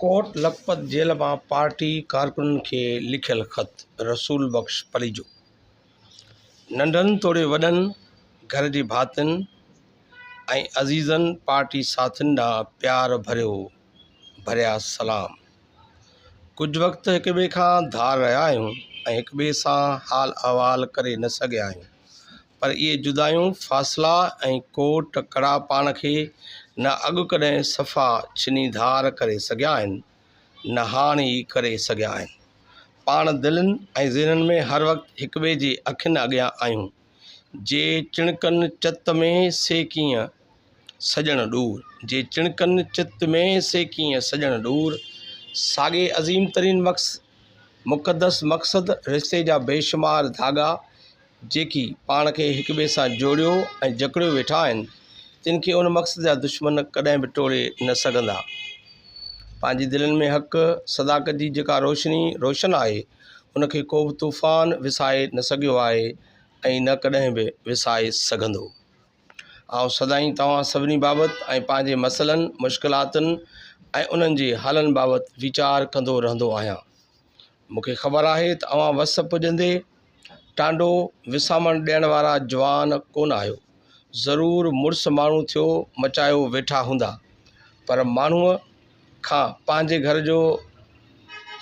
कोट Lakhpat jail में party कारकुननि के लिखियल ख़त रसूल बख्श पलीजो। नंढनि तोड़े वॾनि घर जे भातियुनि ऐं अज़ीज़नि पार्टी साथियुनि ॾांहुं प्यार भरिया सलाम। कुछ वक़्तु हिक ॿिए खां धार रहिया आहियूं ऐं हिक ॿिए सां हाल अहवाल करे न सघिया आहियूं, पर इहे जुदायूं फ़ासिला ऐं कोट कड़ा पाण खे न अॻु कॾहिं सफ़ा छिनी धार करे सघिया आहिनि, न हाणे ई करे सघिया आहिनि। पाण दिलनि ऐं ज़हननि में हर वक़्तु हिक ॿिए जे अखियुनि अॻियां आहियूं। जे चिणकनि चित में सेकीअं सॼण ॾूर, जे चिणकनि चित में सेकीअं सॼण ॾूर, साॻे अज़ीम तरीन मुक़दस मक़सद रिश्ते जा बेशुमार धागा जेकी पाण खे हिक ॿिए सां जोड़ियो ऐं जकड़ियो वेठा आहिनि, तिन खे उन मक़सद जा दुश्मन कॾहिं बि टोड़े न सघंदा। पंहिंजी दिलनि में हक़ सदाकत जी जेका रोशन आहे, उनखे को बि तूफ़ान विसाए न सघियो आहे ऐं न कॾहिं बि विसाए सघंदो। आउं सदाईं तव्हां सभिनी बाबति ऐं पंहिंजे मसइलनि मुश्किलातुनि ऐं उन्हनि जे हलनि बाबति वीचार कंदो रहंदो आहियां। मूंखे ख़बर आहे त अव्हां वस पुॼंदे टांडो विसामण ॾियण वारा जवान कोन आहियो। ज़रूरु मुड़ुसु माण्हू थियो मचायो वेठा हूंदा, पर माण्हूअ खां पंहिंजे घर जो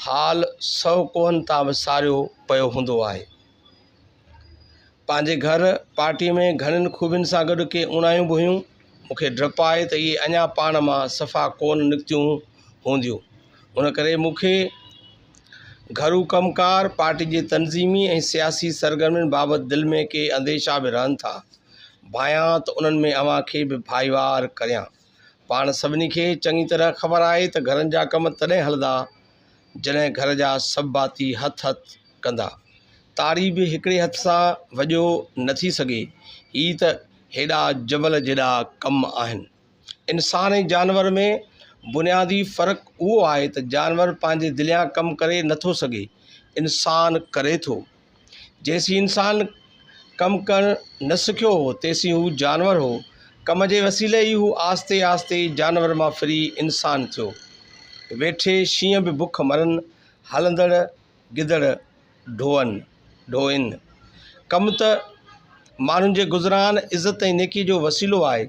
हाल 100 कोहनि तां विसारियो पियो हूंदो आहे। पंहिंजे घर पार्टीअ में घणनि ख़ूबियुनि सां गॾु के उणायूं बि हुयूं। मूंखे डपु आहे त इहे अञा पाण मां सफ़ा कोन निकितियूं हूंदियूं। उन करे मूंखे घरू कमकार पार्टी जे तनज़ीमी ऐं सियासी सरगर्मियुनि बाबति दिलि में के अंदेशा बि रहनि था। भायां त उन्हनि में अव्हां खे बि भाईवार करियां। पाण सभिनी खे चङी तरह ख़बर आहे त घरनि जा कम तॾहिं हलंदा जॾहिं घर जा सभु भाती हथ कंदा। ताड़ी बि हिकिड़े हथ सां वॼो न थी सघे। ही त हेॾा जबल जेॾा कम आहिनि। इंसान ऐं जानवर में बुनियादी फ़र्क़ु उहो आहे त जानवर पंहिंजे दिलियां कमु करे नथो सघे, इंसान करे थो। जेसीं इंसान कमु करणु न सिखियो हो, तेसीं हू जानवर हो। कम जे वसीले ई हू आस्ते आस्ते जानवर मां फिरी इंसान थियो। वेठे शींहं बि बुख मरनि, हलंदड़ गिदड़ ढोइनि। कमु त माण्हुनि जे गुज़रान इज़त ऐं नेकी जो वसीलो आहे,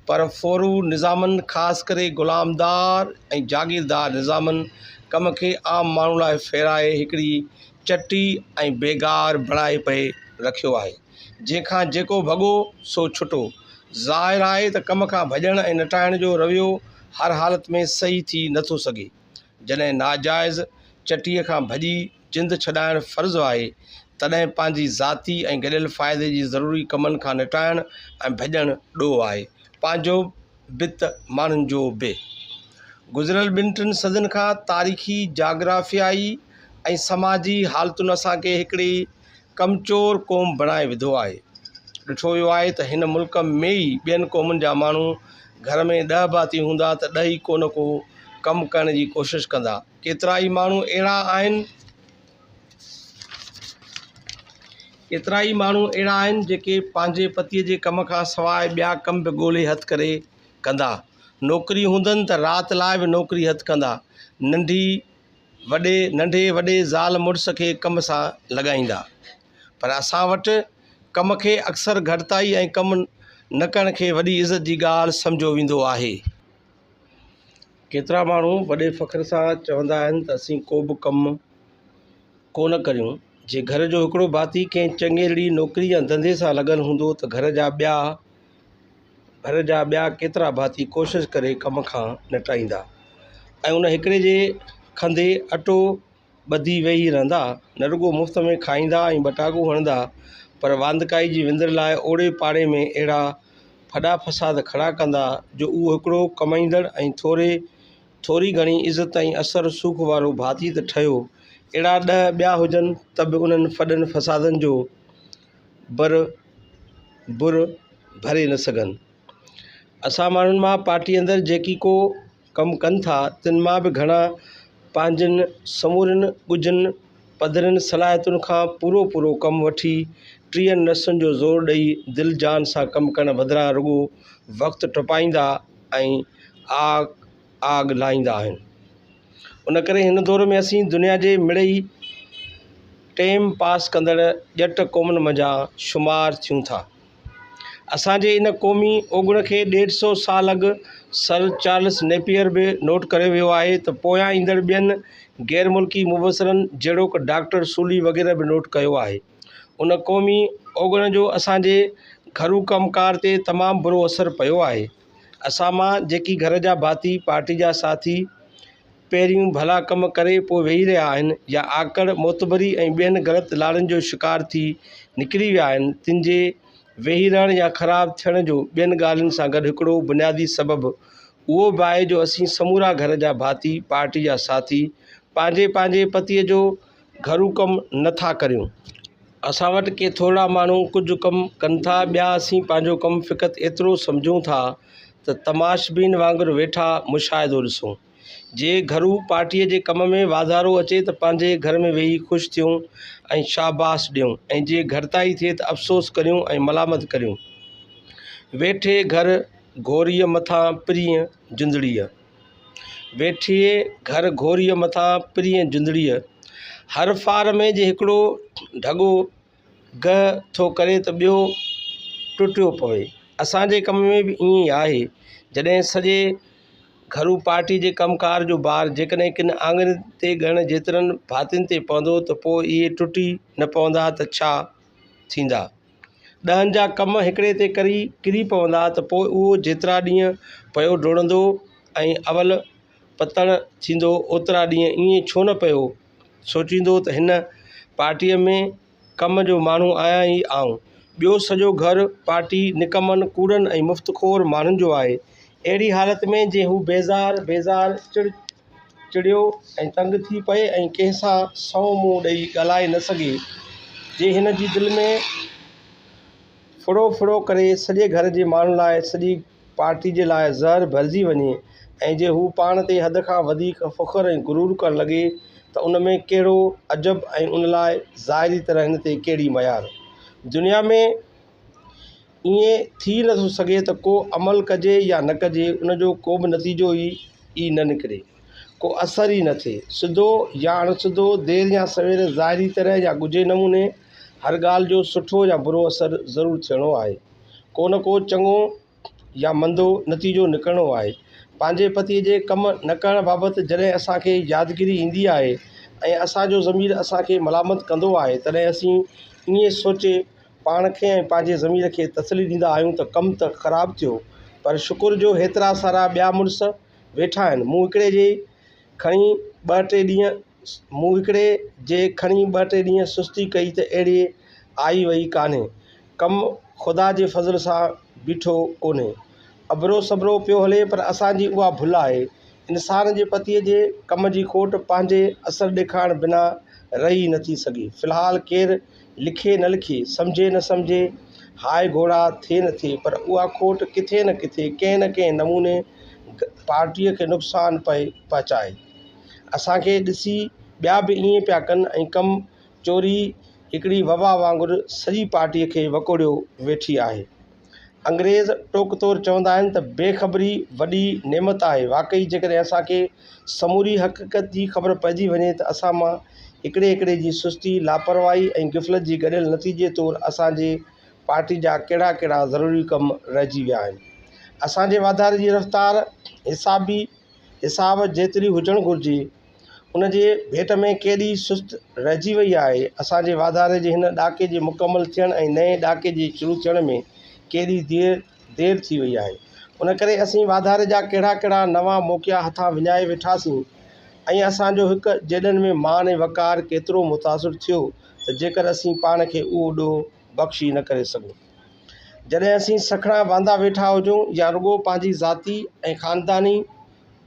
पर फ़ौरू निज़ामनि ख़ासि करे ग़ुलामदार ऐं जागीरदार निज़ामनि कम खे आम माण्हू लाइ फेराए हिकिड़ी चटी ऐं बेगार बणाए पए रखियो आहे, जंहिंखां जेको भॻो सो छुटो। ज़ाहिर आहे त कम खां भॼण ऐं नटाइण जो रवैयो हर हालत में सही थी नथो सघे। जॾहिं नाजाइज़ चटीअ खां भॼी जिंद छॾाइणु फ़र्ज़ु आहे, तॾहिं पंहिंजी ज़ाती ऐं गॾियल फ़ाइदे जी ज़रूरी कमनि खां निटाइण ऐं भॼणु ॾोह आहे, पंहिंजो बि त माण्हुनि जो बि। गुज़िरियल 2-3 सदियुनि खां तारीख़ी जाग्राफियाई ऐं समाजी हालतुनि असांखे हिकिड़ी कमचोर क़ौम बणाए विधो आहे। ॾिठो वियो आहे त हिन मुल्क में ई ॿियनि क़ौमुनि जा माण्हू घर में 10 भाती हूंदा त 10 ई को न को कमु करण जी कोशिशि कंदा। केतिरा ई माण्हू अहिड़ा आहिनि जेके पंहिंजे पतीअ जे कम खां सवाइ ॿिया कम बि ॻोल्हे हथ करे कंदा। नौकिरी हूंदनि त राति लाइ बि नौकिरी हथ कंदा। नंढे वॾे ज़ाल मुड़ुस खे कम सां लॻाईंदा। पर असां वटि कम खे अक्सर घटिताई ऐं कमु न करण खे वॾी इज़त जी ॻाल्हि सम्झो वेंदो आहे। केतिरा माण्हू वॾे फ़ख्र सां चवंदा आहिनि त असीं को बि कमु कोन करियूं। जे घर जो हिकिड़ो भाती कंहिं चङेरड़ी नौकिरी या धंधे सां लॻल हूंदो त घर जा ॿिया केतिरा भाती कोशिशि करे कम खां निटाईंदा ऐं उन हिकिड़े जे खंदे अटो ॿधी वेही रहंदा। न रुॻो मुफ़्त में खाईंदा ऐं ॿटाको हणंदा, पर वांदकाई जी विंदर लाइ ओड़े पाड़े में अहिड़ा फॾा फसाद खड़ा कंदा जो उहो हिकिड़ो कमाईंदड़ ऐं थोरी घणी इज़त ऐं असर सूख वारो भाती त ठहियो, अहिड़ा 10 ॿिया हुजनि त बि उन्हनि फॾनि फसादनि जो बुर भरे न सघनि। असां माण्हुनि मां पार्टी अंदरि जेकी को कमु कनि था, तिन मां बि घणा पंहिंजनि समूरनि ॻुझनि पधरनि सलाहियतुनि खां पूरो कमु वठी 30 नसुनि जो ज़ोर ॾेई दिलि जान सां कमु करण बदिरां रुॻो वक़्तु टपाईंदा ऐं आग लाहींदा आहिनि। उन करे हिन दौर में असीं दुनिया जे मिड़ई टाइम पास कंदड़ ॼट क़ौमुनि मंझां शुमार थियूं था। असांजे इन क़ौमी ओगुण खे 150 साल अॻु सर चार्ल्स नेपियर बि नोट करे वियो आहे त पोयां ईंदड़ ॿियनि गैर मुल्की मुबसरनि जहिड़ोकि डॉक्टर सूली वग़ैरह बि नोट कयो आहे। उन क़ौमी ओगुण जो असांजे घरू कमकार ते तमामु बुरो असरु पियो आहे। असां मां जेकी घर जा भाती पार्टी जा साथी पहिरियों भला कम करे पोइ वेही रहिया आहिनि या आकड़ मोतबरी ऐं ॿियनि ग़लति लालनि जो शिकार थी निकिरी विया आहिनि, तिन जे वेही रहण या ख़राबु थियण जो ॿियनि ॻाल्हियुनि सां गॾु हिकिड़ो बुनियादी सबबु उहो बि आहे जो असीं समूरा घर जा भाती पार्टी जा साथी पंहिंजे पतीअ जो घरू कमु नथा करियूं। असां वटि के थोरा माण्हू कुझु कमु कनि था, ॿिया असीं पंहिंजो कमु फ़क़ति एतिरो सम्झूं था त तमाशबीन वांगुरु वेठा मुशाहिदो ॾिसूं। जे घरू पार्टीअ जे कम में वाधारो अचे त पंहिंजे घर में वेही ख़ुशि थियूं ऐं शाबाश ॾियूं, ऐं जे घटिताई थिए त अफ़सोस करियूं ऐं मलामत करियूं। वेठे घर घोरीअ मथां प्रिय जुंदड़ीअ, वेठे घर घोरीअ मथां प्रिय जुंदड़ीअ। हर फार में जे हिकिड़ो ढॻो ग थो करे त ॿियो टुटियो पवे। असांजे कम में बि ईअं ई आहे। जॾहिं सॼे घरू पार्टी जे कमकार जो भार जेकॾहिं किन आङुरि ते ॻणण जेतिरनि भातियुनि ते पवंदो त पोइ इहे टुटी न पवंदा त छा थींदा। 10 जा कम हिकिड़े ते किरी पवंदा त पोइ उहो जेतिरा ॾींहं पियो डोड़ंदो ऐं अवल पतण थींदो ओतिरा ॾींहं ईअं छो न पियो सोचींदो त हिन पार्टीअ में कम जो माण्हू आहियां ई आऊं। ॿियो सॼो घर पार्टी निकमनि कूड़नि ऐं मुफ़्तखोर माण्हुनि जो आहे। अहिड़ी हालत में जे हू बेज़ार चिड़ियो ऐं तंग थी पए ऐं कंहिंसां सौ मुंहुं ॾेई ॻाल्हाए न सघे, जे हिन जी दिलि में फुड़ो करे सॼे घर जे माण्हुनि लाइ सॼी पार्टी जे लाइ ज़हर भरिजी वञे, ऐं जे हू पाण ते हद खां वधीक फ़ख़ुरु ऐं गुरूर करणु लॻे त उन में कहिड़ो अजब ऐं उन लाइ ज़ाहिरी तरह हिन ते कहिड़ी मयार। दुनिया में ईअं थी नथो सघे त को अमल कजे या न कजे उनजो को बि नतीजो ई न निकिरे, को असर ई न थिए। सिधो या अणसिधो, देरि या सवेर, ज़ाहिरी तरह या ॻुझे नमूने हर ॻाल्हि जो सुठो या बुरो असरु ज़रूरु थियणो आहे। को न को चङो या मंदो नतीजो निकिरणो आहे। पंहिंजे पतीअ जे कमु न करण बाबति जॾहिं असांखे यादगिरी ईंदी आहे ऐं असांजो ज़मीर असांखे मलामत कंदो आहे तॾहिं असीं ईअं सोचे पाण खे ऐं पंहिंजे ज़मीर खे तसली ॾींदा आहियूं त कमु त ख़राबु थियो, पर शुक्र जो हेतिरा सारा ॿिया मुड़ुस वेठा आहिनि। मूं हिकिड़े जे खणी ॿ टे ॾींहं सुस्ती कई त अहिड़े आई वई कान्हे। कमु ख़ुदा जे फज़ल सां बीठो कोन्हे, अबरो सबरो पियो हले, पर असांजी उहा भुल आहे। इंसान जे पतीअ जे कम जी खोट पंहिंजे असरु ॾेखारण बिना रही नथी सघे। फ़िलहालु केरु लिखे न लिखे, सम्झे न सम्झे, हाय घोड़ा थिए न थिए, पर उहा खोट किथे न किथे कंहिं न कंहिं नमूने पार्टीअ खे नुक़सानु पहुचाए। असांखे ॾिसी ॿिया बि ईअं पिया कनि ऐं कमु चोरी हिकिड़ी वबा वांगुरु सॼी पार्टीअ खे वकोड़ियो वेठी आहे। अंग्रेज़ टोक तौर चवंदा आहिनि त बेख़बरी वॾी नेमत आहे। वाक़ई जेकॾहिं असांखे समूरी हक़ीक़त जी ख़बर पइजी वञे त असां मां हिकिड़े जी सुस्ती, लापरवाही ऐं ग़फ़लत जी गॾियल नतीजे तौरु असांजे पार्टी जा कहिड़ा ज़रूरी कम रहिजी विया आहिनि। असांजे वाधारे जी रफ़्तार हिसाब जेतिरी हुजणु घुरिजे उन जे भेट में केॾी सुस्त रहिजी वई आहे। असांजे वाधारे जे हिन ॾाके जे मुकमल थियण ऐं नए ॾाके जे शुरू थियण में केॾी देरि थी वई आहे। उन करे असीं वाधारे जा कहिड़ा नवां मौक़िया हथां विञाए वेठासीं ऐं असांजो हिकु जेॾनि में मान ऐं वक़ार केतिरो मुतासिर थियो त जेकर असीं पाण खे उहो ॾोह बख़्शी न करे सघूं। जॾहिं असीं सखणा वांदा वेठा हुजूं या रुॻो पंहिंजी ज़ाती ऐं ख़ानदानी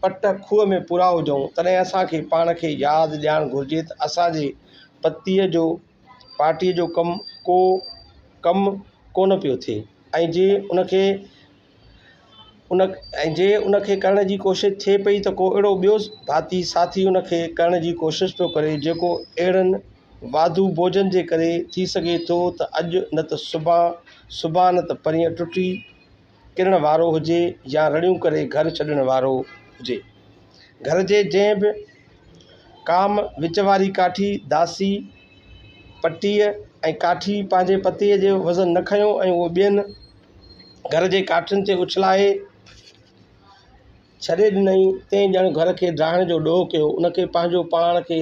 पट खूह में पूरा हुजूं, तॾहिं असांखे पाण खे यादि ॾियणु घुरिजे त असांजे पतीअ जो पार्टीअ जो कमु कोन पियो थिए, ऐं जे उनखे करण जी कोशिशि थिए पई त को अहिड़ो ॿियो भाती साथी उनखे करण जी कोशिशि पियो करे जेको अहिड़नि वाधू बोझनि जे करे थी सघे थो त अॼु न त सुभाणे न त परीहं टुटी किरण वारो हुजे या रड़ियूं करे घर छॾण वारो हुजे। घर जे जंहिं बि काम विच वारी काठी दासी पटीअ ऐं काठी पंहिंजे पतीअ जो वज़न न खयो ऐं उहो ॿियनि घर जे काठियुनि ते उछलाए छॾे ॾिनई। तंहिं ॼण घर खे ड्राइण जो ॾोह कयो। उनखे पंहिंजो पाण खे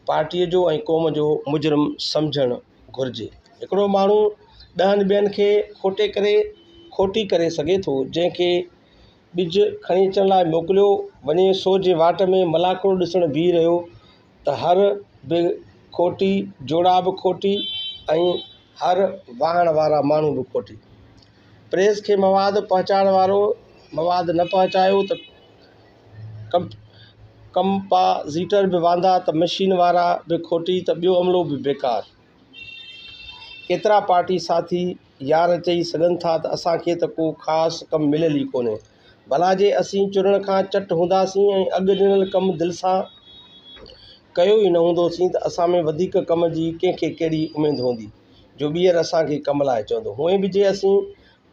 पार्टीअ जो ऐं क़ौम जो मुजरिम सम्झणु घुरिजे। हिकिड़ो माण्हू 10 ॿियनि खे खोटी करे सघे थो। जंहिंखे ॿिज खणी अचण लाइ मोकिलियो वञे, सो जे वाट में मलाखड़ो ॾिसणु बीह रहियो त हर बि खोटी, जोड़ा बि खोटी ऐं हर वाहण वारा माण्हू बि खोटी। प्रेस खे मवाद पहुचाइण वारो मवाद न पहुचायो त कंपाज़िटर बि वांदा, त मशीन वारा बि खोटी, त ॿियो अमलो बि बेकार। केतिरा पार्टी साथी यार चई सघनि था त असांखे त को ख़ासि कमु मिलियल ई कोन्हे। भला जे असीं चुरण खां चट हूंदासीं ऐं अॻु ॾिनल कमु दिलि सां कयो ई न हूंदोसीं त असां में वधीक कम जी कंहिंखे कहिड़ी उमेदु हूंदी जो ॿीहर असांखे कम लाइ चवंदो। हूअं बि जे असीं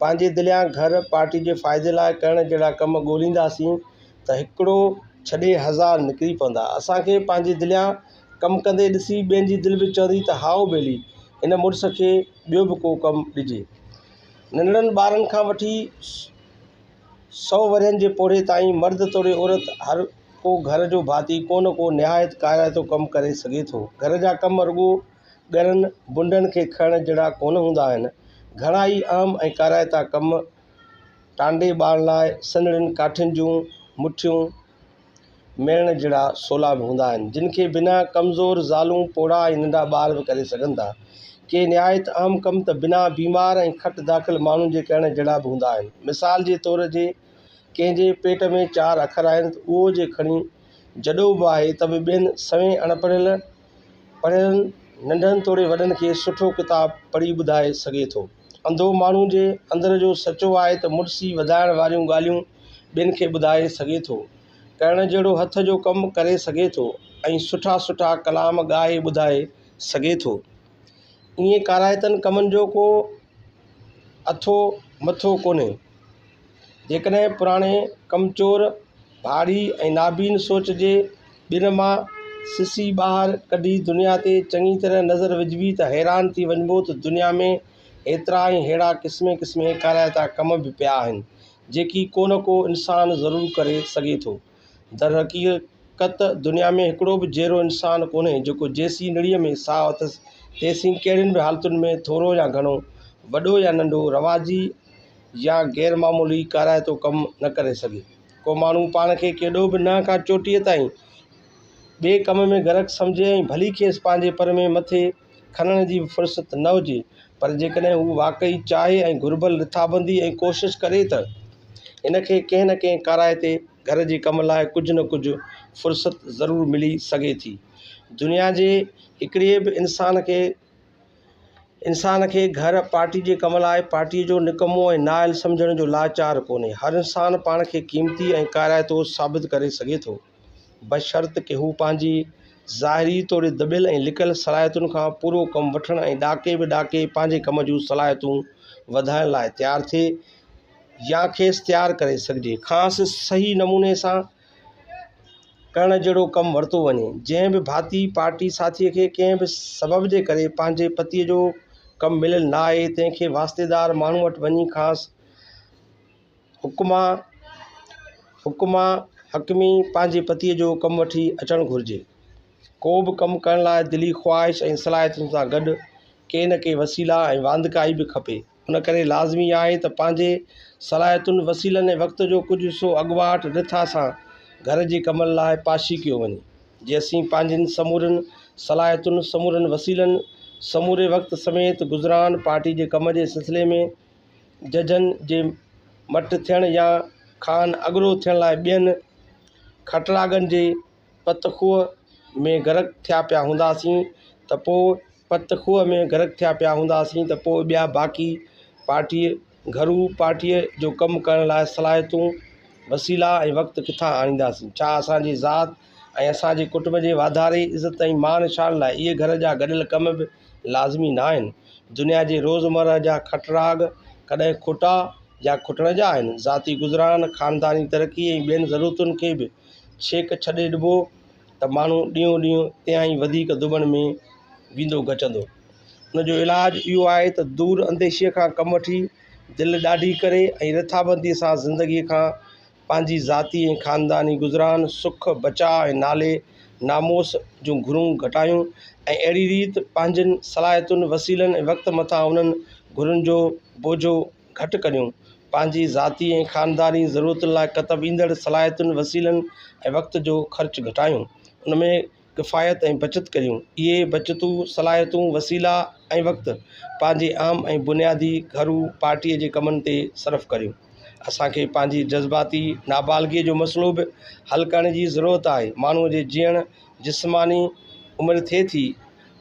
पंहिंजे दिलियां घर पार्टी जे फ़ाइदे लाइ करण जहिड़ा कम ॻोल्हींदासीं त हिकिड़ो छॾे 1000 निकिरी पवंदा। असांखे पंहिंजे दिलियां कमु कंदे ॾिसी ॿियनि जी दिलि बि चवंदी त हाओ बेली इन मुड़ुस खे ॿियो बि को कमु ॾिजे। नंढड़नि ॿारनि खां वठी 100 वरियनि जे पोड़े ताईं मर्द तोड़े औरत हर को घर जो भाती को न को निहायत काराइतो कमु करे सघे थो। घर जा कम रुॻो ॻरनि बुंडनि खे खणण जहिड़ा कोन हूंदा आहिनि। घणा ई अहम ऐं काराइता कम टांडे ॿारण लाइ सन्हड़ियुनि काठियुनि जूं मुठियूं मेड़ण जहिड़ा सोला बि हूंदा आहिनि, जिन खे बिना कमज़ोर ज़ालूं पोड़ा ऐं नंढा ॿार बि करे सघनि था। के निहायत अहम कम त बिना बीमार ऐं खट दाख़िल माण्हुनि जे करण जहिड़ा बि हूंदा आहिनि। मिसाल जे तौर जे कंहिंजे पेट में 4 अखर आहिनि त उहो जे खणी जॾो बि आहे त बि ॿियनि सवें पढ़ियल नंढनि तोड़े वॾनि खे सुठो किताब पढ़ी ॿुधाए सघे थो। अंधो माण्हू जे अंदर जो सचो आहे त मुड़सी वधाइण वारियूं ॻाल्हियूं ॿियनि खे ॿुधाए सघे थो, करण जहिड़ो हथ जो कमु करे सघे थो ऐं सुठा सुठा कलाम ॻाए ॿुधाए सघे थो। ईअं काराइतनि कमनि जो को अथो मथो कोन्हे। जेकॾहिं पुराणे कमचोर भारी ऐं नाबीन सोच जे ॿिन मां सिसी ॿाहिरि कढी दुनिया ते चङी तरह नज़र विझबी त हैरान थी वञिबो त दुनिया में एतिरा ई अहिड़ा क़िस्मे क़िस्मे काराइता कम बि पिया आहिनि जेकी को न को इंसानु ज़रूरु करे सघे थो। दर हक़ीक़त दुनिया में हिकिड़ो बि जहिड़ो इंसानु कोन्हे जेको जेसीं निड़ीअ में साह अथसि तेसीं कहिड़ियुनि बि हालतुनि में थोरो या घणो, वॾो या नंढो, रवाजी या ग़ैरमामूली काराइतो कमु न करे सघे। को माण्हू पाण खे केॾो बि न खां चोटीअ ताईं ॿिए कम में गरक सम्झे ऐं भली खेसि पंहिंजे पर में मथे खणण जी फ़ुर्सत न हुजे, पर जेकॾहिं हू वाक़ई चाहे ऐं घुरिबल रिथाबंदी ऐं कोशिशि करे त इनखे कंहिं न कंहिं काराइते घर जे कम लाइ कुझु न कुझु फ़ुर्सत ज़रूरु मिली सघे थी। दुनिया जे हिकिड़े बि इंसान खे घर पार्टी जे कम लाइ पार्टीअ जो निकमो ऐं नाइल सम्झण जो लाचार कोन्हे। हर इंसानु पाण खे क़ीमती ऐं काराइतो साबित करे सघे थो, बशर्त कि हू पंहिंजी ज़ाहिरी तौरु दॿियल ऐं लिकियल सलाहियतुनि खां पूरो कमु वठण ऐं ॾाके बि ॾाके पंहिंजे कम जूं सलाहियतूं वधाइण लाइ तयारु थिए या खेसि तयारु करे सघिजे। ख़ासि सही नमूने सां करण जहिड़ो कमु वरितो वञे। जंहिं बि भाती पार्टी साथीअ खे कंहिं बि सबब जे करे पंहिंजे पतीअ जो कमु मिलियल न आहे तंहिंखे वास्तेदार माण्हू वटि वञी ख़ासि हुकुमा हकमी पंहिंजे पतीअ जो कमु वठी अचणु घुरिजे। को बि कमु करण लाइ दिली ख़्वाहिश ऐं सलाहियतुनि सां गॾु के न के वसीला ऐं वांदकाई बि खपे। उन करे लाज़मी आहे त पंहिंजे सलाहियतुनि, वसीलनि ऐं वक़्त जो कुझु हिसो अॻुवाट रिथा सां घर जे कमनि लाइ पाशी कयो वञे। जे असीं पंहिंजनि समूरनि सलाहियतुनि, समूरनि वसीलनि, समूरे वक़्त समेत गुज़रान पार्टी जे कम जे सिलसिले में जजनि जे मट थियण या खान अॻिरो थियण लाइ ॿियनि खटरागनि जे पतखूअ में गरक थिया पिया हूंदासीं त पोइ ॿिया बाक़ी घरू पार्टीअ जो कमु करण लाइ सलाहियतूं, वसीला ऐं वक़्तु किथां आणींदासीं। छा असांजी ज़ात ऐं असांजे कुटुंब जे वाधारे, इज़त ऐं मान शान लाइ इहे घर जा गॾियल कम बि लाज़मी न आहिनि? दुनिया जे रोज़मर्रा जा खटराग कॾहिं खोटा या खुटण जा आहिनि? ज़ाती गुज़रान, ख़ानदानी तरक़ी ऐं ॿियनि ज़रूरतुनि खे बि छेक छॾे ॾिबो त त माण्हू ॾींहों ॾींहुं त्यां ई वधीक दुबण में वेंदो गचंदो। उनजो इलाजु इहो आहे त दूर अंदेशीअ खां कमु वठी दिलि ॾाढी करे ऐं रिथाबंदीअ सां ज़िंदगीअ खां पंहिंजी ज़ाती ऐं ख़ानदानी गुज़रान, सुख बचाव ऐं नाले नामोस जूं घुरूं घटायूं ऐं अहिड़ी रीति पंहिंजनि सलाहियतुनि वसीलनि ऐं वक़्त मथां उन्हनि घुरुनि जो बोझो घटि करियूं, पंहिंजी ज़ाती ऐं ख़ानदानी ज़रूरतुनि लाइ कतब ईंदड़ सलाहियतुनि वसीलनि ऐं वक़्त जो ख़र्चु घटायूं, उनमें किफ़ायत ऐं बचत करियूं। इहे बचतूं सलाहियतूं वसीला ऐं वक़्तु पंहिंजे आम ऐं बुनियादी घरू पार्टीअ जे कमनि ते सर्फ़ करियूं। असांखे पंहिंजी जज़्बाती नाबालगीअ जो मसइलो बि हल करण जी ज़रूरत आहे। माण्हूअ जे जीअण जिस्मानी उमिरि थिए थी,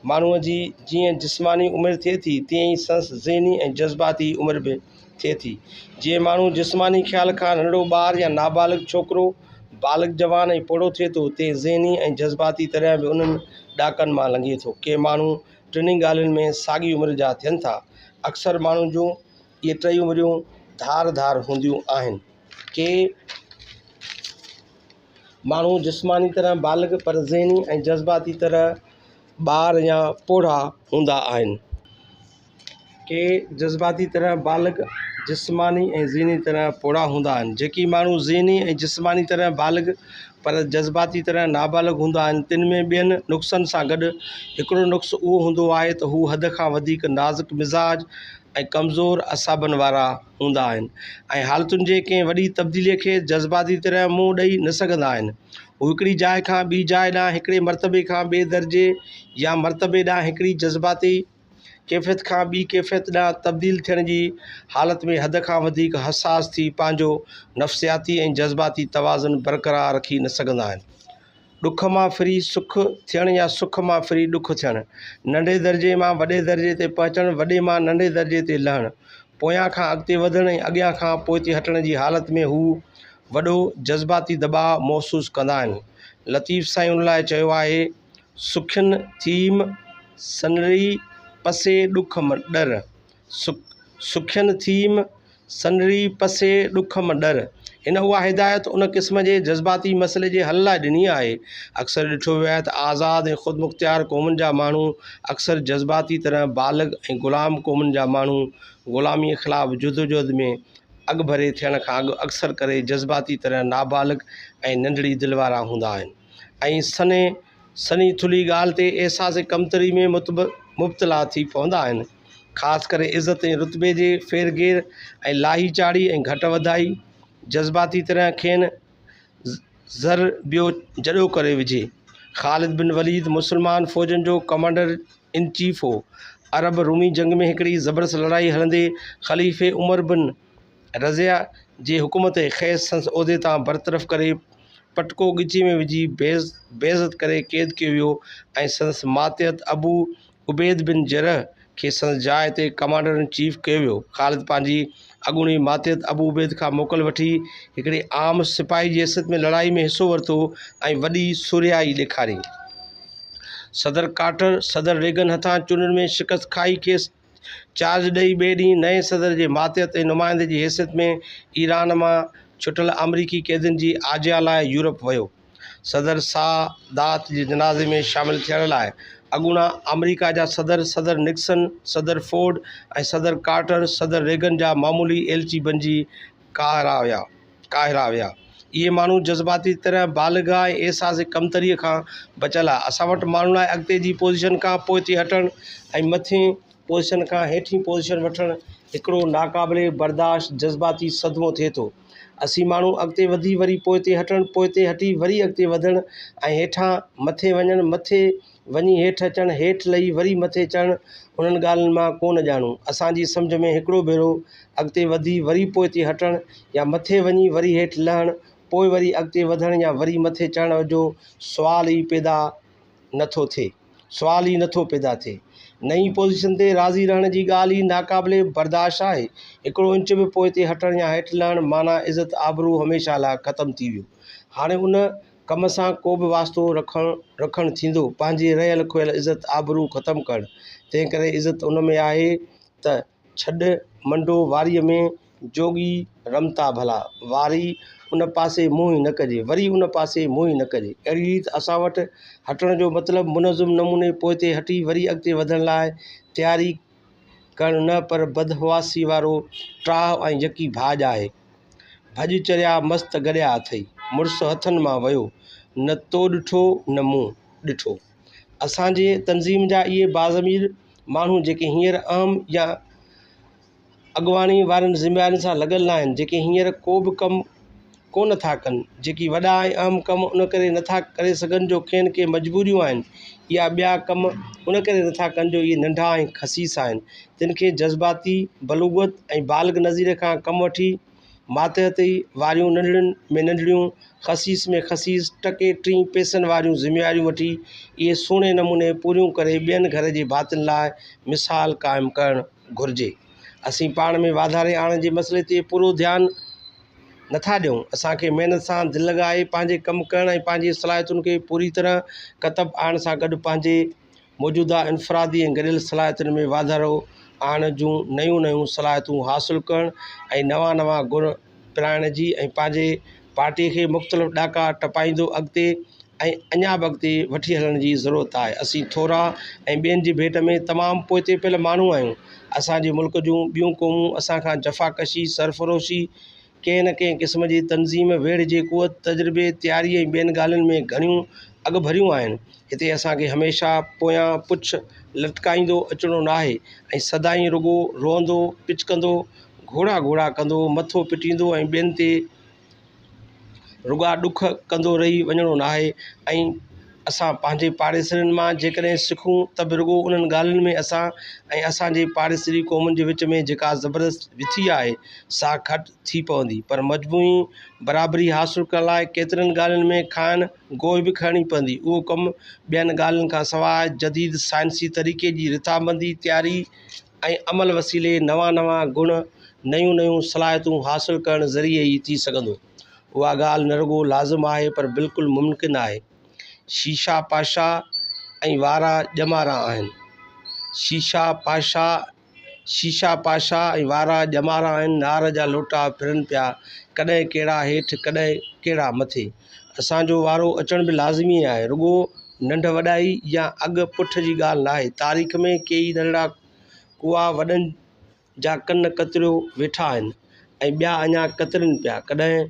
माण्हूअ जी जीअं जिस्मानी उमिरि थिए थी तीअं ई संस ज़हनी ऐं जज़्बाती उमिरि बि थिए थी। जीअं माण्हू जिस्मानी ख़्याल खां नंढो ॿारु या नाबालिग छोकिरो बालिग जवान ऐं पोड़ो थिए थो, तीअं ज़हनी ऐं जज़्बाती तरह बि उन्हनि ॾाकनि मां लंघे थो। के माण्हू टिनी ॻाल्हियुनि में साॻी उमिरि जा थियनि था। अक्सर माण्हुनि जूं इहे टई उमिरियूं धार धार हूंदियूं आहिनि। के माण्हू जिस्मानी तरह बालिग पर ज़हनी ऐं जज़्बाती तरह ॿार या पोड़ा हूंदा आहिनि। के जज़्बाती तरह बालिग जिस्मानी ऐं ज़हनी तरह पोड़ा हूंदा आहिनि। जेकी माण्हू ज़हनी ऐं जिस्मानी तरह बालिग पर जज़्बाती तरह नाबालिग हूंदा आहिनि, तिन में ॿियनि नुक़्सनि सां गॾु हिकिड़ो नुक़्स उहो हूंदो आहे त हू हद खां वधीक नाज़ुक मिज़ाज ऐं कमज़ोर असाबनि वारा हूंदा आहिनि ऐं हालतुनि जे कंहिं वॾी तब्दीलीअ खे जज़्बाती तरह मुंहुं ॾेई न सघंदा आहिनि। हू हिकिड़ी जाइ खां ॿी जाइ ॾांहुं, हिकिड़े मरतबे खां ॿिए दर्जे या मरतबे ॾांहुं, हिकिड़ी जज़्बाती कैफ़ियत खां ॿी कैफ़ियत ॾांहुं तब्दील थियण जी हालत में हद खां वधीक हसास थी पंहिंजो नफ़्सियाती ऐं जज़्बाती तवाज़ुन बरक़रार रखी न सघंदा आहिनि। ॾुख मां फ्री सुख थियणु या सुख मां फ्री ॾुख थियणु, नंढे दर्जे मां वॾे दर्जे ते पहुचणु, वॾे मां नंढे दर्जे ते लहणु, पोयां खां अॻिते वधणु ऐं अॻियां खां पोइते हटण जी हालत में हू वॾो जज़्बाती दॿाउ महसूसु कंदा आहिनि। लतीफ़ साईं उन लाइ चयो आहे, सुखियुनि थीम सनरी पसे ॾुख डर, सुखियुनि थीम सनरी पसे ॾुख डर। हिन उहा हिदायत उन क़िस्म जे जज़्बाती मसइले जे हल लाइ ॾिनी आहे। अक्सर ॾिठो वियो आहे त आज़ादु ऐं ख़ुदमुख़्तियार क़ौमुनि जा माण्हू अक्सर जज़्बाती तरह बालिग ऐं ग़ुलाम क़ौमुनि जा माण्हू ग़ुलामीअ ख़िलाफ़ु जुदोजहद में अॻभरे थियण खां अॻु अक्सर करे जज़्बाती तरह नाबालिग ऐं नंढड़ी दिलि वारा हूंदा आहिनि ऐं सनी थुली ॻाल्हि ते अहसास कमतरी में मुब्तला थी पवंदा आहिनि। ख़ासि करे इज़त ऐं रुतबे जे फेरगेर ऐं लाही चाढ़ी ऐं घटि वधाई जज़्बाती तरह खेनि ज़र ॿियो जॾो करे विझे। ख़ालिद बिन वलीद मुसलमान फ़ौजनि जो कमांडर इन चीफ हो। अरब रूमी जंग में हिकिड़ी ज़बरदस्त लड़ाई हलंदे ख़लीफ़े उमर बिन रज़िया जे हुकूमत ख़ैस संस उहिदे तां बरतरफ़ करे पटको ॻिची में विझी बेइज़्ज़त करे क़ैद कयो वियो ऐं संस मातियत अबू उबैद बिन जरह खे संस जाइ ते कमांडर इन चीफ कयो वियो। ख़ालिद पंहिंजी अॻूणी मातियत अबू उबैद खां मोकल वठी हिकिड़े आम सिपाही जी हैसियत में लड़ाई में हिसो वरितो ऐं वॾी सुरियाई ॾेखारी। सदर कार्टर सदर रेगन हथां चूंडनि में शिकस्त खाई खेसि चार्ज ॾेई ॿिए ॾींहुं नए सदर जे मातियत ऐं नुमाइंदे जी हैसियत में ईरान मां छुटल अमरीकी क़ैदियुनि जी आजिया लाइ यूरोप वियो। सदर सादात जे जनाज़े में शामिल थियण लाइ अॻूणा अमरीका जा सदर निक्सन, सदर फोर्ड ऐं सदर कार्टर सदर रेगन जा मामूली एलची बणिजी काहिरा विया। इहे माण्हू जज़्बाती तरह बालिगा ऐं अहसास कमतरीअ खां बचियल आहे। असां वटि माण्हुनि लाइ अॻिते जी पोज़ीशन खां पोइते हटणु ऐं मथे पोज़ीशन खां हेठीं पोज़ीशन वठणु हिकिड़ो नाक़ाबिले बर्दाश्त जज़्बाती सदमो थिए थो। असीं माण्हू अॻिते वधी वरी पोइते हटणु, पोइते हटी वरी अॻिते वधणु ऐं हेठां मथे वञणु, मथे वञी हेठि अचणु, हेठि लही वरी मथे चढ़णु, उन्हनि ॻाल्हियुनि मां कोन ॼाणूं। असांजी सम्झ में हिकिड़ो भेरो अॻिते वधी वरी पोइते हटणु या मथे वञी वरी हेठि लहणु, पोइ वरी अॻिते वधणु या वरी मथे चढ़ण जो सुवाल ई नथो पैदा थिए। नई पोज़ीशन ते राज़ी रहण जी ॻाल्हि ई नाक़ाबिले बर्दाश्त आहे। हिकिड़ो इंच बि पोइते हटणु या हेठि लहणु माना इज़त आबरू हमेशह लाइ ख़तमु थी वियो। हाणे उन कम सां को बि वास्तो रखणु थींदो पंहिंजी रहियल खुयल इज़त आबरू ख़तमु करणु। तंहिं करे इज़त उन में आहे त छॾ मंडो वारीअ में जोगी रमता भला, वारी उन पासे मुंहुं न कजे, वरी उन पासे मुंहुं न कजे। अहिड़ी रीति असां वटि हटण जो मतिलबु मुनज़ुम नमूने पोइते हटी वरी अॻिते वधण लाइ तयारी करणु न, पर बदहवासी वारो टाह ऐं यकी भाॼ आहे। भॼ चरिया मस्त गॾिया अथई, मुड़ुसु हथनि मां वियो, न तो ॾिठो न मूं ॾिठो। असांजे तंज़ीम जा इहे बाज़मीर माण्हू जेके हींअर अहम या अॻुवाणी वारनि ज़िम्मेवारियुनि सां लॻल न आहिनि, जेके हींअर को बि कमु कोन था कनि, जेकी वॾा ऐं अहम कम उन करे नथा करे सघनि जो खेनि खे मजबूरियूं आहिनि, या ॿिया कम उन करे नथा कनि जो इहे नंढा ऐं ख़सीस आहिनि, तिन खे जज़्बाती बलूगत ऐं बालिग नज़ीर खां कमु वठी मातहती वारियूं नंढड़ियुनि में नंढड़ियूं, ख़सीस में ख़सीस, टके टीं पैसनि वारियूं ज़िम्मेवारियूं वठी इहे सुहिणे नमूने पूरियूं करे ॿियनि घर जे भातियुनि लाइ मिसाल क़ाइमु करणु घुरिजे। असीं पाण में वाधारे आणण जे मसइले ते पूरो ध्यानु नथा ॾियूं। असांखे महिनत सां दिलि लॻाए पंहिंजे कमु करण ऐं पंहिंजी सलाहियतुनि खे पूरी तरह कतब आणण सां गॾु पंहिंजे मौजूदा इनफ़रादी ऐं गॾियल सलाहियतुनि में वाधारो आणण जूं नयूं सलाहियतूं हासिलु करणु ऐं नवां गुण पिराइण जी ऐं पंहिंजे पार्टीअ खे मुख़्तलिफ़ ॾाका टपाईंदो अॻिते ऐं अञा बि अॻिते वठी हलण जी ज़रूरत आहे। असीं थोरा ऐं ॿियनि जी भेट में तमामु पोइते पियल माण्हू आहियूं। असांजे मुल्क जूं ॿियूं क़ौमूं असांखां जफ़ाकशी, सरफ़रोशी, कंहिं न कंहिं क़िस्म जी तंज़ीम, वेढ़ जे क़ुवत, तजुर्बे, तयारी ऐं ॿियनि ॻाल्हियुनि में घणियूं अॻु भरियूं आहिनि। हिते असांखे हमेशह पोयां पुछ लटकाईंदो अचिणो न आहे ऐं सदाईं रुॻो रोअंदो, पिचकंदो, घोड़ा कंदो, मथो पिटींदो ऐं ॿियनि ते रुॻा ॾुख कंदो रही वञिणो न आहे। ऐं असां पंहिंजे पाड़ेसरनि मां जेकॾहिं सिखूं त बि रुॻो उन्हनि ॻाल्हियुनि में असां ऐं असांजे पाड़ेसरी क़ौमुनि जे विच में जेका ज़बरदस्त विथी आहे सा घटि थी पवंदी। पर मजमूई बराबरी हासिलु करण लाइ केतिरनि ॻाल्हियुनि में खाइण गोहि बि खणणी पवंदी। उहो कमु ॿियनि ॻाल्हियुनि खां सवाइ जदीद साइंसी तरीक़े जी रिथाबंदी, तयारी ऐं अमल वसीले नवां गुण, नयूं सलाहियतूं हासिलु करण ज़रिए ई थी सघंदो। उहा ॻाल्हि न रुॻो लाज़िम आहे पर बिल्कुलु मुमकिन आहे। शीशा पाशा ऐं वारा ॼमारा आहिनि, शीशा पाशा ऐं वारा ॼमारा आहिनि, नार जा लोटा फिरनि पिया, कॾहिं कहिड़ा हेठि कॾहिं कहिड़ा मथे। असांजो वारो अचण बि लाज़िमी आहे, रुॻो नंढ वॾाई या अॻु पुठ जी ॻाल्हि न आहे। तारीख़ में केई नंढड़ा कुआ वॾनि जा कन कतरियो वेठा आहिनि ऐं ॿिया अञा कतरनि पिया, कॾहिं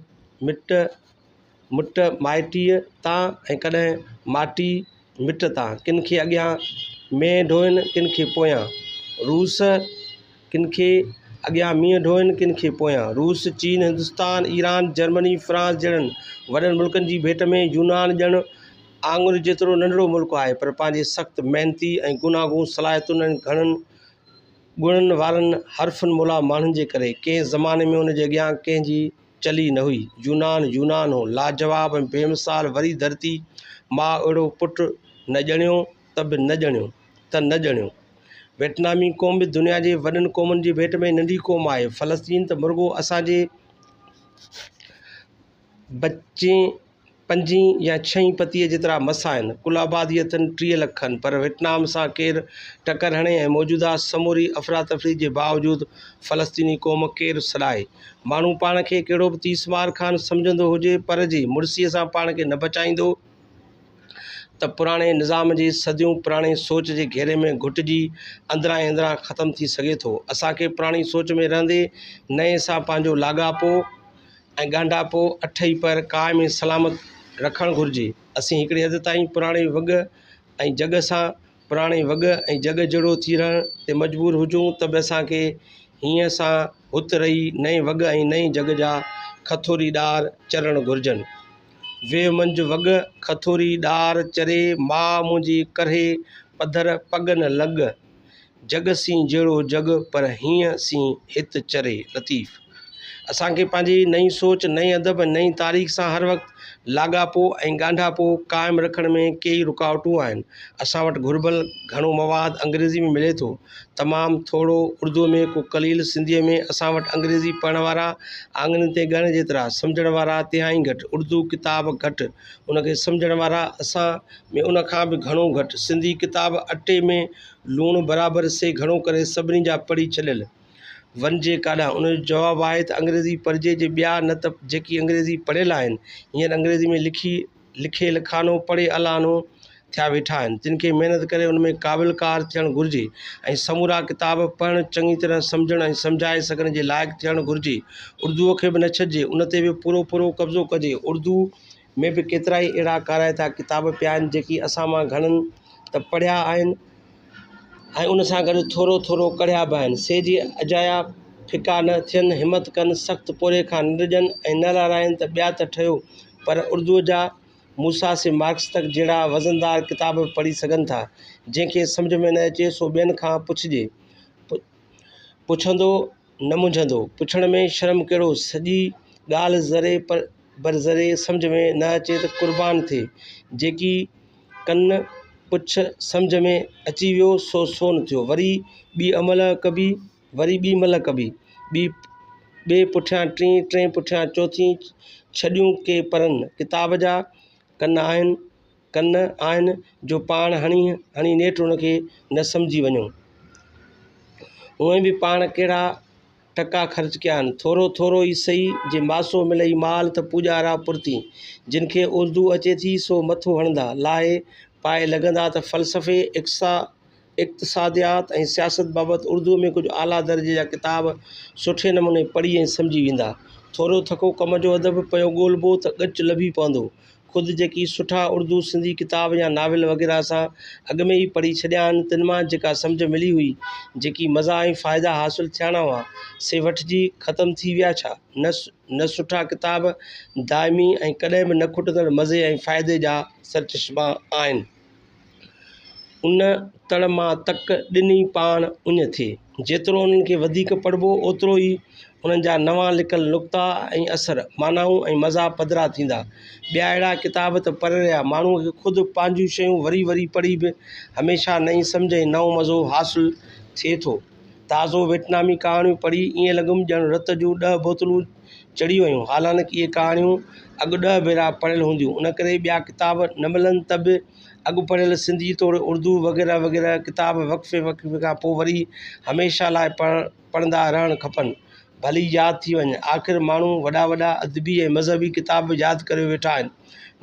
मुट माइटीअ तां ऐं कॾहिं माटी मिट तां। किन खे अॻियां मेंहुं ढोइनि, किन खे पोयां रूस, किन खे अॻियां मींहुं ढोइनि, किन खे पोयां रूस। चीन, हिंदुस्तान, ईरान, जर्मनी, फ्रांस जहिड़नि वॾनि मुल्कनि जी भेट में यूनान ॼण आङुर जेतिरो नंढड़ो मुल्क आहे, पर पंहिंजे सख़्तु मेहनती ऐं गुनागूं सलाहियतुनि ऐं घणनि गुणनि वारनि हरफ़ुनि मुला माण्हुनि जे करे कंहिं ज़माने में उन जे अॻियां कंहिंजी चली न हुई। यूनान हो, लाजवाब ऐं बेमिसाल वरी धरती मां अहिड़ो पुटु न ॼणियो त न ॼणियो। वियतनामी क़ौम बि दुनिया जे वॾनि क़ौमुनि जी भेट में नंढी क़ौम आहे। फ़लस्तीन त मुर्गो असांजे 5 या 6 पतीअ जेतिरा मस आहिनि। कुल आबादी अथनि 30 लख खनि, पर वियतनाम सां केरु टकर हणे ऐं मौजूदा समूरी अफ़रातफ़री जे बावजूदु फ़लस्तीनी क़ौम केरु सॾाए। माण्हू पाण खे कहिड़ो बि तीसमार ख़ान सम्झंदो हुजे, पर जे मुड़सीअ सां पाण खे न बचाईंदो त पुराणे निज़ाम जे सदियूं पुराणे सोच जे घेरे में घुटिजी अंदरां ख़तमु थी सघे थो। असांखे पुराणी सोच में रहंदे नए सां पंहिंजो लाॻापो ऐं ॻंढापो अठई पर क़ाइम ऐं सलामत रखणु घुरिजे। असीं हिकिड़ी हद ताईं पुराणे वॻ ऐं जॻ जहिड़ो थी रहण ते मजबूर हुजूं त बि असांखे हीअं सां हुत रही नए वॻ ऐं नई जॻ जा खथोरी ॾार चरणु घुरिजनि। वे मंझि वॻ खथोरी ॾार चरे, माउ मुंहिंजी करे पधर पग न लॻ, जॻ सी जहिड़ो जॻ पर हीअं सी हित चरे। लतीफ़। असांखे पंहिंजी नई सोच, नई अदब ऐं नई तारीख़ सां हर वक़्तु लाॻापो ऐं ॻंढापो क़ाइमु रखण में कई रुकावटूं आहिनि। असां वटि घुरिबल घणो मवाद अंग्रेज़ी में मिले थो, तमामु थोरो उर्दूअ में, को क़लील सिंधीअ में। असां वटि अंग्रेज़ी पढ़ण वारा आङिन ते ॻण जेतिरा, सम्झण वारा तिहाई घटि। उर्दू किताब घटि, उनखे सम्झण वारा असां में उन खां बि घणो घटि। सिंधी किताब अटे में लूणु बराबरि से घणो करे सभिनी जा पढ़ी छॾियल। वञिजे काॾां। उनजो जवाबु आहे त अंग्रेज़ी पढ़िजे जे ॿिया न त जेकी अंग्रेज़ी पढ़ियल आहिनि हींअर अंग्रेज़ी में लिखे लिखानो पढ़े अलानो थिया वेठा आहिनि, जिन खे महिनत करे उन में क़ाबिलकार थियणु घुरिजे ऐं समूरा किताब पढ़णु चङी तरह सम्झणु ऐं सम्झाए सघण जे लाइक़ु थियणु घुरिजे। उर्दूअ खे बि न छॾिजे, उन ते बि पूरो कब्ज़ो कजे। उर्दू में बि केतिरा ई अहिड़ा काराइता किताब पिया आहिनि जेकी असां मां घणनि त पढ़िया आहिनि ऐं उन सां गॾु थोरो कढ़िया बि आहिनि। से जी अजाया फिका न थियनि, हिमत कनि, सख़्तु पोरे खां न ॾिजनि ऐं न लाराइनि त ॿिया त ठहियो, पर उर्दूअ जा मूसा से मार्क्स तक जहिड़ा वज़नदार किताब पढ़ी सघनि था। जंहिंखे सम्झ में न अचे सो ॿियनि खां पुछिजे, पुछंदो न मुंझंदो। पुछण में शर्म कहिड़ो, सॼी ॻाल्हि ज़रे पर ज़रे सम्झ में न अचे त क़ुर्बान थिए। जेकी कन पुछ सम्झ में अची वियो सो सोन थियो। वरी ॿी मल कबी, ॿिए पुठियां टीं पुठियां चौथीं छॾियूं के परनि। किताब जा कन आहिनि जो पाण हणी नेठि उनखे न सम्झी वञो। उहे बि पाण कहिड़ा टका ख़र्च कया आहिनि, थोरो ई सही, जे मासो मिलई माल त पूॼारा पुरती। जिन खे उर्दू अचे थी सो मथो हणंदा, लाहे पाए लॻंदा त फ़लसफ़े, इक़्तिसादियात ऐं सियासत बाबति उर्दू में कुझु आला दर्जे जा किताब सुठे नमूने पढ़ी ऐं सम्झी वेंदा। थोरो थको कम जो अदब पियो ॻोल्हिबो त ॻच लभी पवंदो। ख़ुदि जेकी सुठा उर्दू सिंधी किताब या नाविल वग़ैरह असां अॻु में ई पढ़ी छॾिया आहिनि, तिन मां जेका सम्झ मिली हुई, जेकी मज़ा ऐं फ़ाइदा हासिलु थियणा हुआ, से वठिजी ख़तमु थी विया छा? न सुठा किताब दाइमी ऐं कॾहिं बि न खुटंदड़ मज़े ऐं फ़ाइदे जा सरचश्मा आहिनि। उन तड़ मां तक ॾिनी पाण उञ थिए। जेतिरो उन्हनि खे वधीक पढ़िबो ओतिरो ई उन्हनि जा नवां लिकल नुक़्ता ऐं असर, मानाऊं ऐं मज़ा पधिरा थींदा। ॿिया अहिड़ा किताब त पढ़ रहिया माण्हूअ खे ख़ुदि पंहिंजूं शयूं वरी पढ़ी बि हमेशह नई सम्झ ऐं नओं मज़ो हासिलु थिए थो। ताज़ो वियतनामी कहाणियूं पढ़ी ईअं लॻुमि ॼणु रत जूं 10 बोतलूं चढ़ी वयूं। हालांकि इहे कहाणियूं अॻु 10 भेरा पढ़ियल हूंदियूं, उन करे ॿिया किताब न मिलनि त बि अॻु पढ़ियल सिंधी तौरु उर्दू वग़ैरह किताब वक़्फ़े खां पोइ वरी हमेशह लाइ पढ़ंदा रहणु खपनि, भली यादि थी वञे। आख़िर माण्हू वॾा अदबी ऐं मज़हबी किताब यादि करे वेठा आहिनि।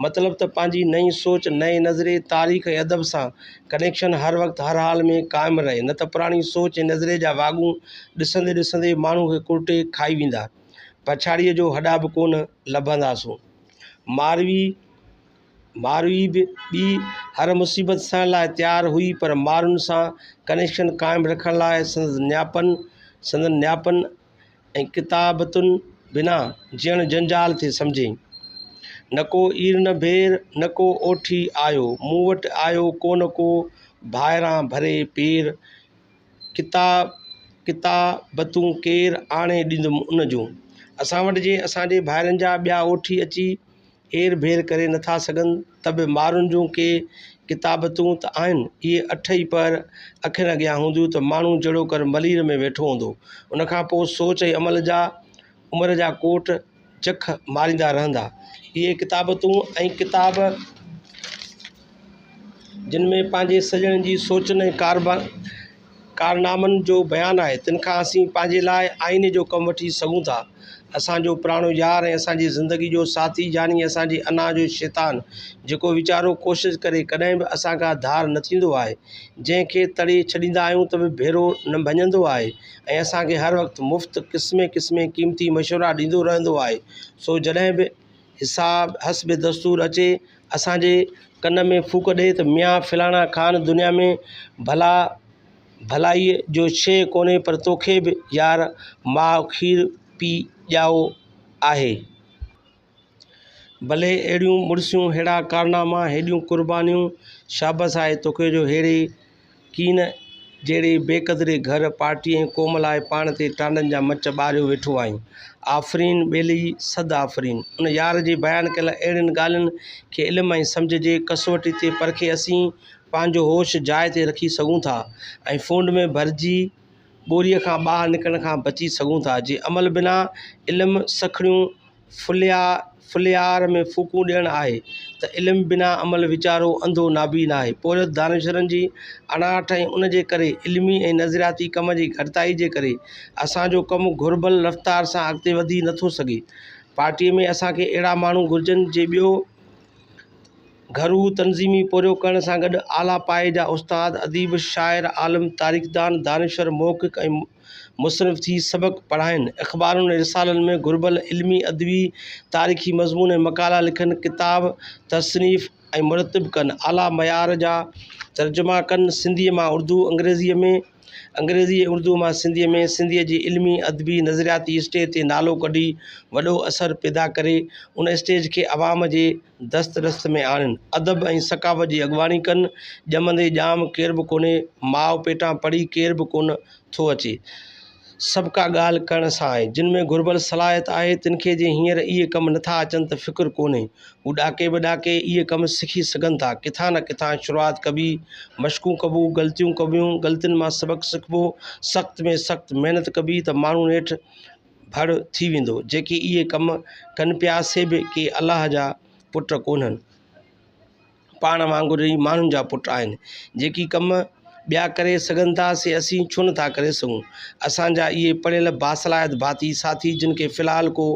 मतिलबु त पंहिंजी नई सोच, नए नज़रे, तारीख़ ऐं अदब सां कनेक्शन हर वक़्तु हर हाल में क़ाइमु रहे, न त पुराणी सोच ऐं नज़रे जा वाॻूं ॾिसंदे माण्हू खे कुर्टे खाई वेंदा, पछाड़ीअ जो हॾा बि कोन लभंदासूं। मारवी बि हर मुसीबत सहण लाइ तयारु हुई, पर मारुनि सां कनेक्शन क़ाइमु रखण लाइ संदन न्यापनि ऐं किताबतुनि बिना जीअण जंजाल थे सम्झई। न को ईर न भेर, न को ओठी आयो, मूं वटि आयो कोन को भाइरां भरे पेर। किताबतूं केरु आणे ॾींदुमि उन जूं। असां वटि जे असांजे भाइरनि जा ॿिया ओठी अची एर भेर करे नथा सघनि, त बि मारुनि जूं के किताबतूं त आहिनि। इहे 8 ई पर अखियुनि अॻियां हूंदियूं त माण्हू जहिड़ो कर मलीर में वेठो हूंदो। उनखां पोइ सोच ऐं अमल जा उमिरि जा कोट चख मारींदा रहंदा। इहे किताबतूं ऐं किताब जिन में पंहिंजे सॼण जी सोचनि ऐं कारनामनि जो बयानु आहे, तिन खां असीं पंहिंजे लाइ आईने जो कमु वठी सघूं था। असांजो पुराणो यार ऐं असांजी ज़िंदगी जो साथी, यानी असांजे अना जो शैतान, जेको वीचारो कोशिशि करे कॾहिं बि असां खां धार न थींदो आहे, जंहिंखे तड़े छॾींदा आहियूं त बि भेरो न भञंदो आहे ऐं असांखे हर वक़्तु मुफ़्त क़िस्मे क़ीमती मशवरा ॾींदो रहंदो आहे। सो जॾहिं बि हिसाब हस्ब दस्तूर अचे, असांजे कन में फूक ॾे त मियां फलाणा ख़ान, दुनिया में भलाईअ जो शइ कोन्हे, पर तोखे बि यार माउ खीर पी ॼाओ आहे। भले अहिड़ियूं मुड़सियूं, अहिड़ा कारनामा, हेॾियूं कुर्बानियूं, शाबस आहे तोखे जो हेड़े कीन जहिड़े बेक़दरे घर पार्टी ऐं कोमल आहे पाण ते टांडनि जा मच ॿारियो वेठो आहीं। आफ़रीन ॿेली सद आफ़रीन। उन यार जे बयानु कयल अहिड़ियुनि ॻाल्हियुनि खे इल्म ऐं सम्झ जे कसवटी ते परखे असीं पंहिंजो होश जाइ ते रखी सघूं था ऐं फूंड में भरिजी ॿोरीअ खां ॿाहिरि निकिरण खां बची सघूं था। जे अमल बिना इल्म सखड़ियूं फुलियार में फूकूं ॾियणु आहे त इल्मु बिना अमल वीचारो अंधो नाबीन आहे। पोरियत दानिशरनि जी अणाहठ ऐं उन जे करे इल्मी ऐं नज़रियाती कम जी घटिताई जे करे असांजो कमु घुरिबल रफ़्तार सां अॻिते वधी नथो सघे। पार्टीअ में असांखे अहिड़ा माण्हू घुरिजनि जे ॿियो घरू तनज़ीमी पोरियो करण सां गॾु आला पाए जा उस्ताद, अदीब, शाइर, आलिम, तारीख़दान, दानिशर, मोहक़िक़ ऐं मुसनिफ़ थी सबक़ पढ़ाइनि, अख़बारुनि ऐं रिसालनि में घुरिबल इल्मी, अदबी, तारीख़ी मज़मून ऐं मक़ाला लिखनि, किताब तसनीफ़ ऐं मुरतब कनि, आला मयार जा तर्जुमा कनि, सिंधीअ मां उर्दू, अंग्रेज़ी ऐं उर्दू मां सिंधीअ में, सिंधीअ जी इल्मी, अदबी, नज़रियाती स्टेज ते नालो कढी वॾो असरु पैदा करे उन स्टेज खे अवाम जे दस्त में आणनि, अदब ऐं सकावत जी अॻुवाणी कनि। ॼमंदे ॼाम केर बि कोन्हे, माउ पेटां पढ़ी केर बि कोन थो अचे, सभु का ॻाल्हि करण सां आहे। जिन में घुरिबल सलाहियत आहे तिन खे जे हींअर इहे कम नथा अचनि त फ़िक्रु कोन्हे, हू ॾाके बि ॾाके इहे कम सिखी सघनि था। किथां न किथां शुरूआति कबी, मशक़ूं कबूं, ग़लतियूं कबियूं, ग़लतियुनि मां सबक़ सिखबो, सख़्त में सख़्त महिनत कबी त माण्हू हेठि भड़ थी वेंदो। जेके इहे कम कनि पिया से बि के अलाह जा पुट कोन्हनि, पाण वांगुरु ई माण्हुनि जा पुट आहिनि। जेकी कम ॿिया करे सघनि था से असीं छो नथा करे सघूं। असांजा इहे पढ़ियल बासलाहित भाती साथी जिन खे फ़िलहालु को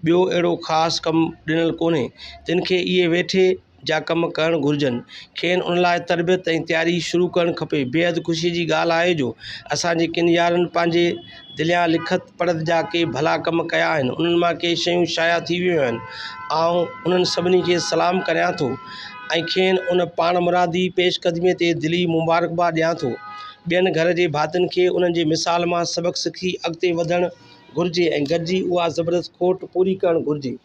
ॿियो अहिड़ो ख़ासि कमु ॾिनल कोन्हे, तिन खे इहे वेठे जा कम करणु घुरिजनि। खेनि उन लाइ तरबियत ऐं तयारी शुरू करणु खपे। बेहद ख़ुशी जी ॻाल्हि आहे जो असांजे किन यारनि पंहिंजे दिलियां लिखत पढ़त जा के भला कम कया आहिनि, उन्हनि मां के शयूं शाया थी वियूं आहिनि। आउं उन्हनि सभिनी खे सलाम करियां थो ऐं खेनि उन पाण मुरादी पेशक़दमीअ ते दिली मुबारकबाद ॾियां थो। ॿियनि घर जे भातियुनि खे उन्हनि जे मिसाल मां सबक़ सिखी अॻिते वधणु घुरिजे ऐं गॾिजी उहा ज़बरदस्त खोट पूरी करणु घुरिजे।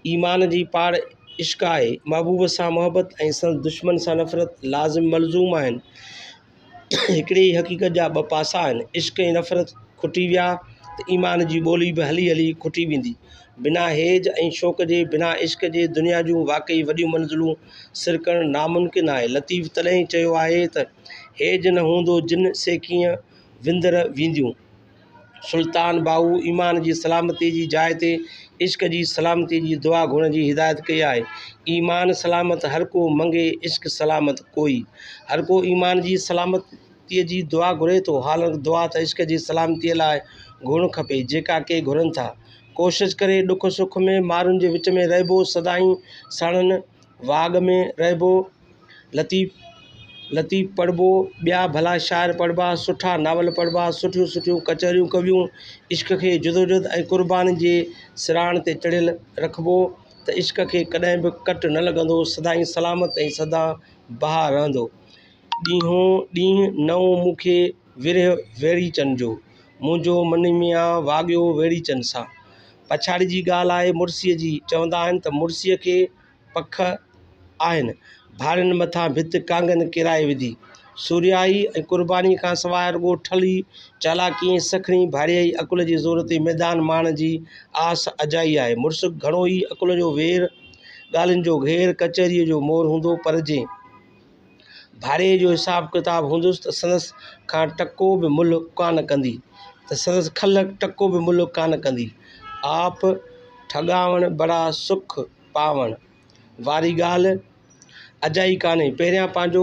ईमान जी पाड़ इश्क़ आहे, महबूब सां मोहबत ऐं संदसि दुश्मन सां नफ़रत लाज़िम मलज़ूम आहिनि। हिकिड़ी ई हक़ीक़त जा ॿ पासा आहिनि। इश्क़ ऐं नफ़रत खुटी विया त ईमान जी ॿोली बि हली हली खुटी वेंदी। बिना हेज ऐं शौक़ जे, बिना इश्क़ जे दुनिया जूं वाक़ई वॾियूं मंज़िलूं सिर करणु नामुमकिन आहे। लतीफ़ तॾहिं चयो आहे त हेज न हूंदो जिन से कीअं विंदर वेंदियूं। सुल्तान बाहू ईमान जी सलामती जी जाइ ते इश्क़ जी सलामती जी दुआ घुरण जी हिदायत कई आहे। ईमान सलामत हर को मंगे, इश्क़ सलामत कोई। हर को ईमान जी सलामतीअ जी दुआ घुरे थो, हालांकि दुआ त इश्क़ जी सलामतीअ लाइ घुरणु खपे जेका के घुरनि था। कोशिशि करे ॾुख सुख में माण्हुनि जे विच में रहिबो, सदाईं साणनि वाग में रहिबो, लतीफ़ पढ़बो, ॿिया भला शाइर पढ़बा, सुठा नावल पढ़बा, सुठियूं सुठियूं कचहरियूं कबियूं। इश्क़ खे जुदोजहद ऐं क़ुर्बानी जे सिराण ते चढ़ियल रखिबो त इश्क़ खे कॾहिं बि कट न लॻंदो, सदाईं सलामत ऐं सदा बहार रहंदो। ॾींहों ॾींहुं नओं मूंखे विरह वेड़ीचनि जो, मुंहिंजो मनीमिया वाॻियो वेड़ीचनि सां। पछाड़ी जी ॻाल्हि आहे मुर्सीअ जी। चवंदा आहिनि त मुर्सीअ खे पख आहिनि, भाड़ियुनि मथां भित कांगनि किराए विधी। सूरियाई ऐं क़ुर्बानी खां सवाइ रुॻो ठली चालाकी ऐं सखणी भाड़ियाई अकुल जी ज़रूरत मैदान माण जी आस अजाई आहे। मुर्स घणो ई अकुल जो वेर, ॻाल्हियुनि जो घेर, कचहरीअ जो मोर हूंदो, पर जे भाड़े जो हिसाब किताब हूंदुसि त संदसि खां टको बि मुल कान कंदी, आप ठॻावण बड़ा सुख पावण वारी ॻाल्हि अजाई कान्हे। पहिरियां पंहिंजो